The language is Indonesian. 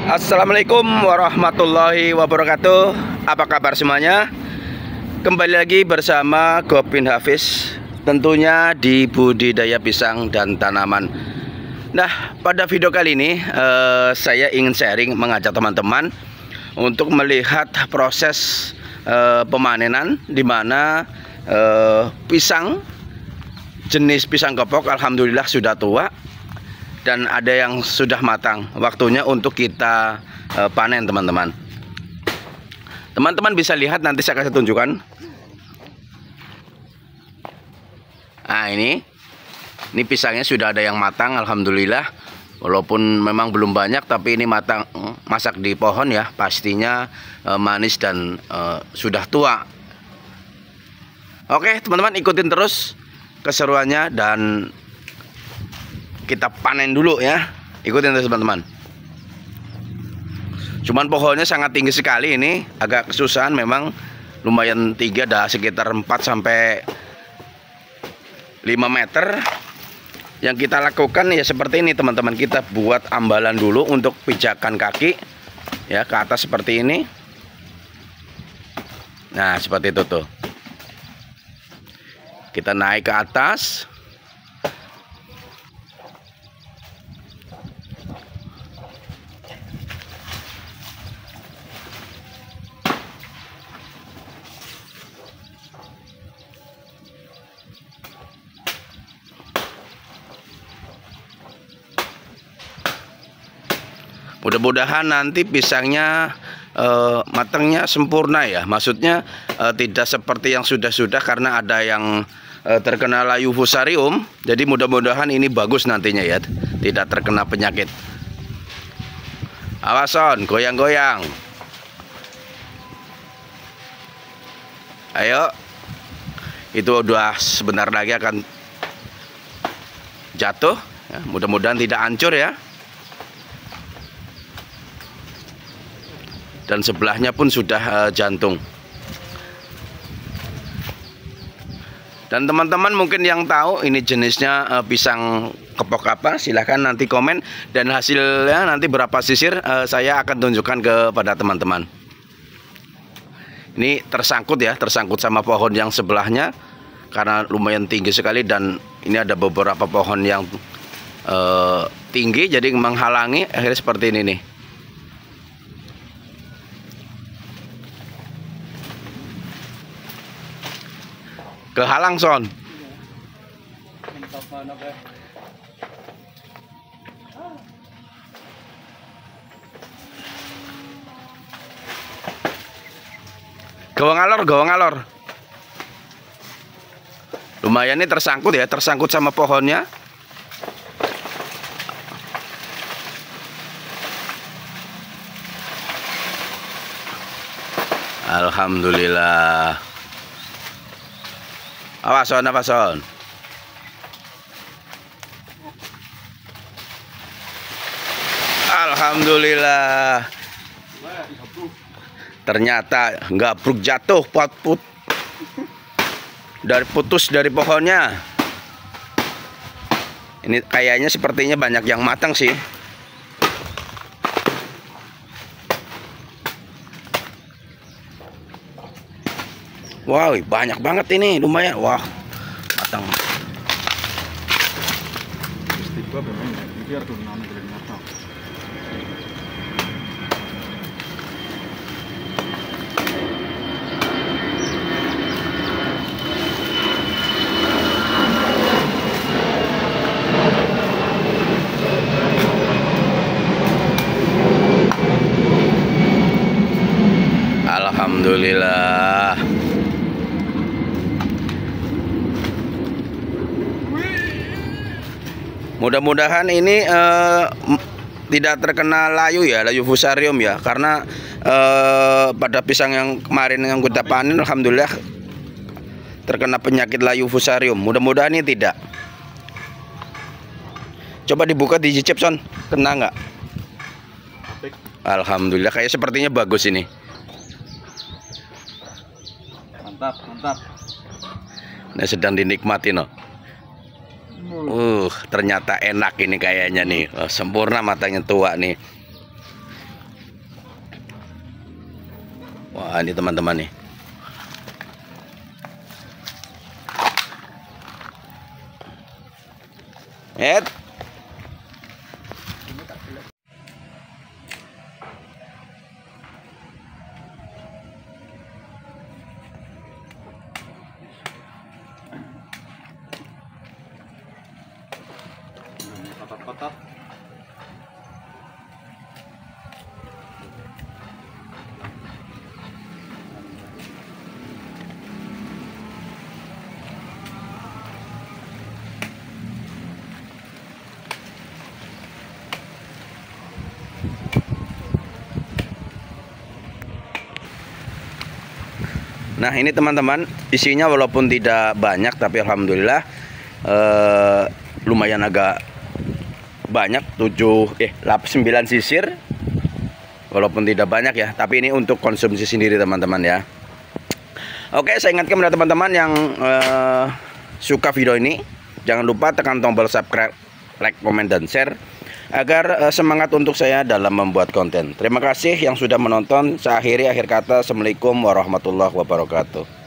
Assalamualaikum warahmatullahi wabarakatuh. Apa kabar semuanya? Kembali lagi bersama Gopin Hafiz, tentunya di budidaya pisang dan tanaman. Nah, pada video kali ini saya ingin sharing, mengajak teman-teman untuk melihat proses pemanenan, di mana pisang jenis pisang kepok alhamdulillah sudah tua dan ada yang sudah matang. Waktunya untuk kita panen, teman-teman. Teman-teman bisa lihat, nanti saya kasih tunjukkan. Nah, ini pisangnya sudah ada yang matang alhamdulillah. Walaupun memang belum banyak, tapi ini matang, masak di pohon ya, pastinya manis dan sudah tua. Oke teman-teman, ikutin terus keseruannya dan kita panen dulu ya. Ikutin terus teman-teman. Cuman pohonnya sangat tinggi sekali, ini agak kesusahan memang, lumayan tinggi, ada sekitar 4 sampai 5 meter. Yang kita lakukan ya seperti ini teman-teman, kita buat ambalan dulu untuk pijakan kaki ya ke atas seperti ini. Nah, seperti itu tuh. Kita naik ke atas. Mudah-mudahan nanti pisangnya matangnya sempurna ya. Maksudnya tidak seperti yang sudah-sudah, karena ada yang terkena layu fusarium. Jadi mudah-mudahan ini bagus nantinya ya, tidak terkena penyakit. Awason, goyang-goyang. Ayo. Itu udah sebentar lagi akan jatuh ya, mudah-mudahan tidak hancur ya. Dan sebelahnya pun sudah jantung. Dan teman-teman mungkin yang tahu ini jenisnya pisang kepok apa, silahkan nanti komen, dan hasilnya nanti berapa sisir saya akan tunjukkan kepada teman-teman. Ini tersangkut ya, tersangkut sama pohon yang sebelahnya karena lumayan tinggi sekali, dan ini ada beberapa pohon yang tinggi jadi menghalangi, akhirnya seperti ini nih. Kehalang son. Gawang alor. Lumayan nih tersangkut ya, tersangkut sama pohonnya. Alhamdulillah. Awas son. Alhamdulillah. Ternyata nggak bruk, jatuh putus dari pohonnya. Ini kayaknya sepertinya banyak yang matang sih. Wow, banyak banget ini, lumayan. Wah, matang. Alhamdulillah. Mudah-mudahan ini tidak terkena layu ya, layu fusarium ya, karena pada pisang yang kemarin yang kita panen alhamdulillah terkena penyakit layu fusarium. Mudah-mudahan ini tidak. Coba dibuka, dicicip son, kena nggak? Alhamdulillah, kayak sepertinya bagus ini. Mantap. Nah, sedang dinikmati no. Ternyata enak ini kayaknya nih. Sempurna, matangnya tua nih. Wah, ini teman-teman nih. Kotak-kotak. Nah, ini teman-teman, isinya walaupun tidak banyak tapi alhamdulillah lumayan agak banyak, 9 sisir. Walaupun tidak banyak ya, tapi ini untuk konsumsi sendiri teman-teman ya. Oke, saya ingatkan kepada teman-teman yang suka video ini, jangan lupa tekan tombol subscribe, like, komen, dan share agar semangat untuk saya dalam membuat konten. Terima kasih yang sudah menonton. Saya akhiri akhir kata, assalamualaikum warahmatullahi wabarakatuh.